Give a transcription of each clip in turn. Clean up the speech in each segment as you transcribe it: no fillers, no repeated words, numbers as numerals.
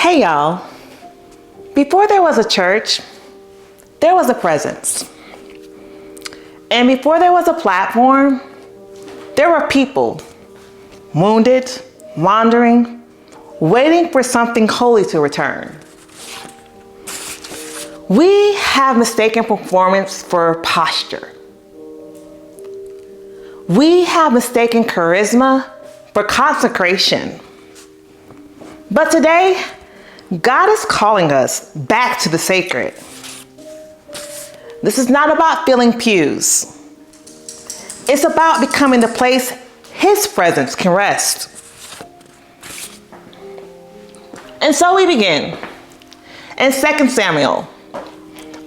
Hey y'all, before there was a church, there was a presence. And before there was a platform, there were people, wounded, wandering, waiting for something holy to return. We have mistaken performance for posture. We have mistaken charisma for consecration. But today, God is calling us back to the sacred. This is not about filling pews. It's about becoming the place His presence can rest. And so we begin in 2 Samuel,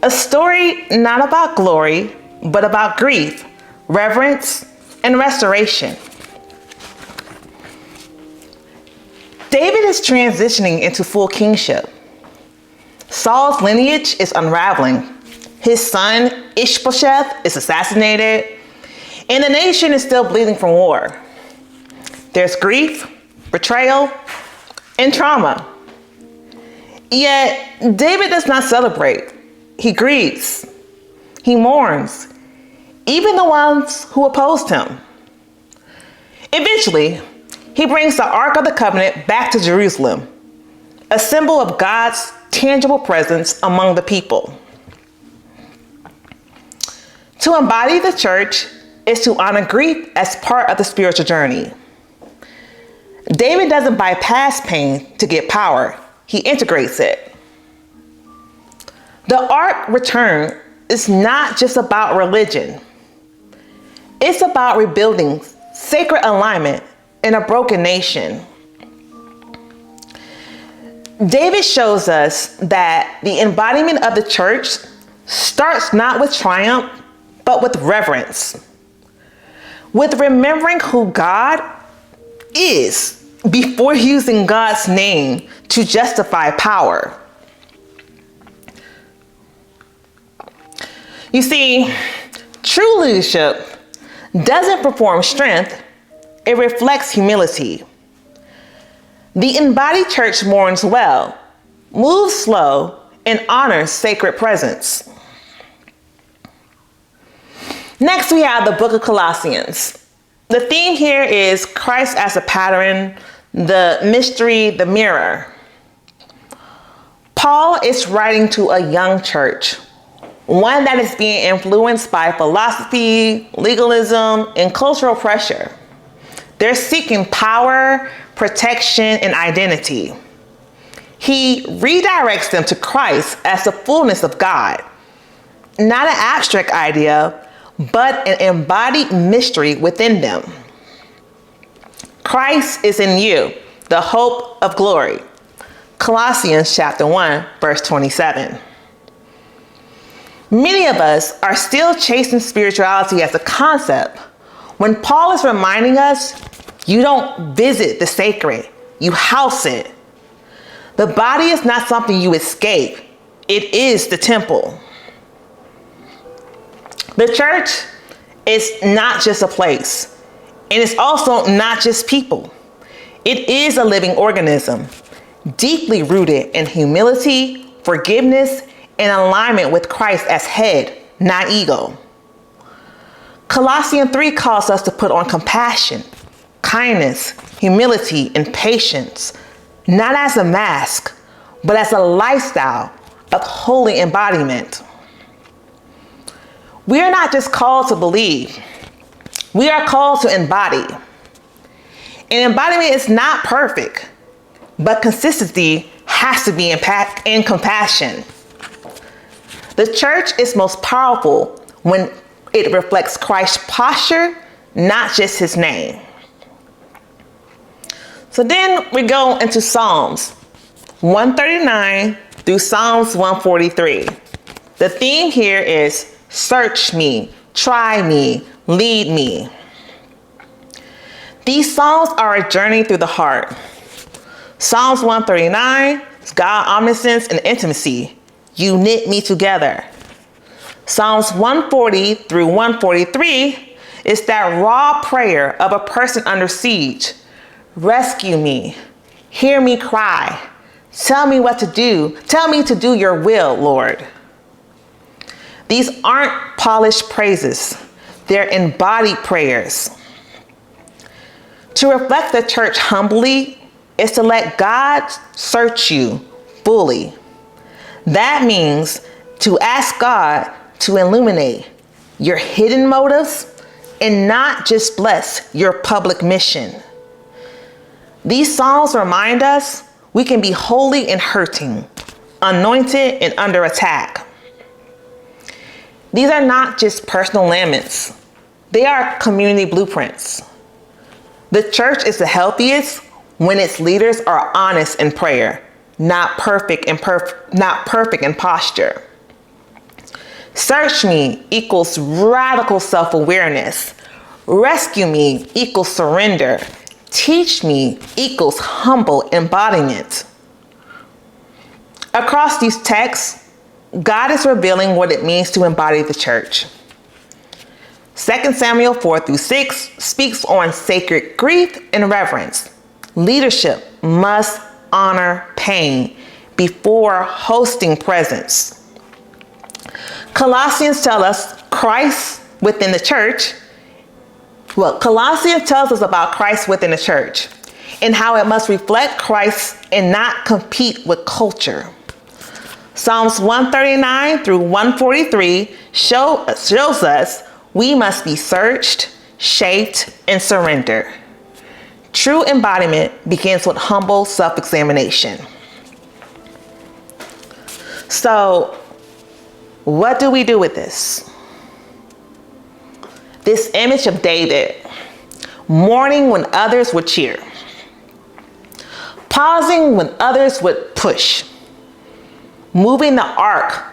a story not about glory, but about grief, reverence, and restoration. David is transitioning into full kingship. Saul's lineage is unraveling. His son, Ishbosheth, is assassinated, and the nation is still bleeding from war. There's grief, betrayal, and trauma. Yet, David does not celebrate. He grieves. He mourns, even the ones who opposed him. Eventually, he brings the Ark of the Covenant back to Jerusalem, a symbol of God's tangible presence among the people. To embody the church is to honor grief as part of the spiritual journey. David doesn't bypass pain to get power. He integrates it. The Ark return is not just about religion. It's about rebuilding sacred alignment in a broken nation. David shows us that the embodiment of the church starts not with triumph, but with reverence. With remembering who God is before using God's name to justify power. You see, true leadership doesn't perform strength, it reflects humility. The embodied church mourns well, moves slow, and honors sacred presence. Next, we have the book of Colossians. The theme here is Christ as a pattern, the mystery, the mirror. Paul is writing to a young church, one that is being influenced by philosophy, legalism, and cultural pressure. They're seeking power, protection, and identity. He redirects them to Christ as the fullness of God, not an abstract idea, but an embodied mystery within them. Christ is in you, the hope of glory. Colossians chapter 1, verse 27. Many of us are still chasing spirituality as a concept, when Paul is reminding us, you don't visit the sacred, you house it. The body is not something you escape, it is the temple. The church is not just a place, and it's also not just people. It is a living organism, deeply rooted in humility, forgiveness, and alignment with Christ as head, not ego. Colossians 3 calls us to put on compassion, kindness, humility, and patience, not as a mask, but as a lifestyle of holy embodiment. We are not just called to believe, we are called to embody. And embodiment is not perfect, but consistency has to be in compassion. The church is most powerful when it reflects Christ's posture, not just his name. So then we go into Psalms 139 through Psalms 143. The theme here is search me, try me, lead me. These Psalms are a journey through the heart. Psalms 139 is God omniscience and intimacy. You knit me together. Psalms 140 through 143 is that raw prayer of a person under siege. Rescue me, hear me cry, Tell me what to do. Tell me to do your will, Lord. These aren't polished praises. They're embodied prayers. To reflect the church humbly is to let God search you fully. That means to ask God to illuminate your hidden motives and not just bless your public mission. These Psalms remind us we can be holy and hurting, anointed and under attack. These are not just personal laments. They are community blueprints. The church is the healthiest when its leaders are honest in prayer, not perfect in posture. Search me equals radical self-awareness. Rescue me equals surrender. Teach me equals humble embodiment. Across these texts, God is revealing what it means to embody the church. 2 Samuel 4-6 speaks on sacred grief and reverence. Leadership must honor pain before hosting presence. Colossians tells us Christ within the church. Colossians tells us about Christ within the church and how it must reflect Christ and not compete with culture. Psalms 139-143 shows us we must be searched, shaped, and surrendered. True embodiment begins with humble self-examination. So, what do we do with this? This image of David, mourning when others would cheer, pausing when others would push, moving the ark,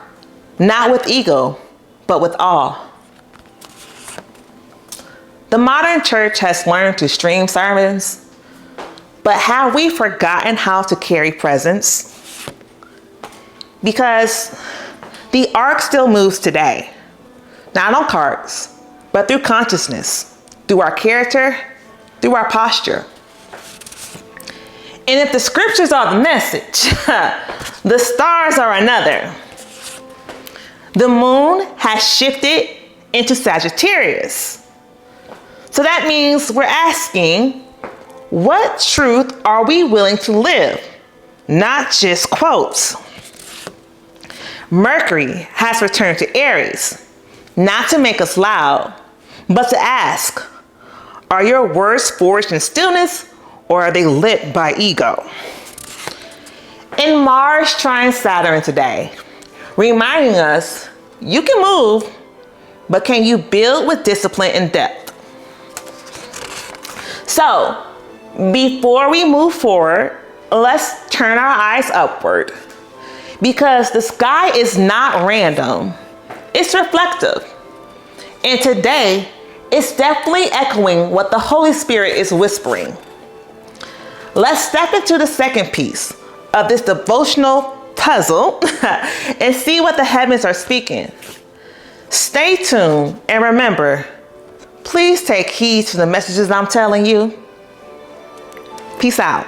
not with ego, but with awe. The modern church has learned to stream sermons, but have we forgotten how to carry presence? Because the ark still moves today, not on carts, but through consciousness, through our character, through our posture. And if the scriptures are the message, the stars are another. The moon has shifted into Sagittarius. So that means we're asking, what truth are we willing to live? Not just quotes. Mercury has returned to Aries, not to make us loud, but to ask, are your words forged in stillness or are they lit by ego? And Mars trines Saturn today, reminding us you can move, but can you build with discipline and depth? So, before we move forward, let's turn our eyes upward, because the sky is not random, it's reflective. And today, it's definitely echoing what the Holy Spirit is whispering. Let's step into the second piece of this devotional puzzle and see what the heavens are speaking. Stay tuned and remember, please take heed to the messages I'm telling you. Peace out.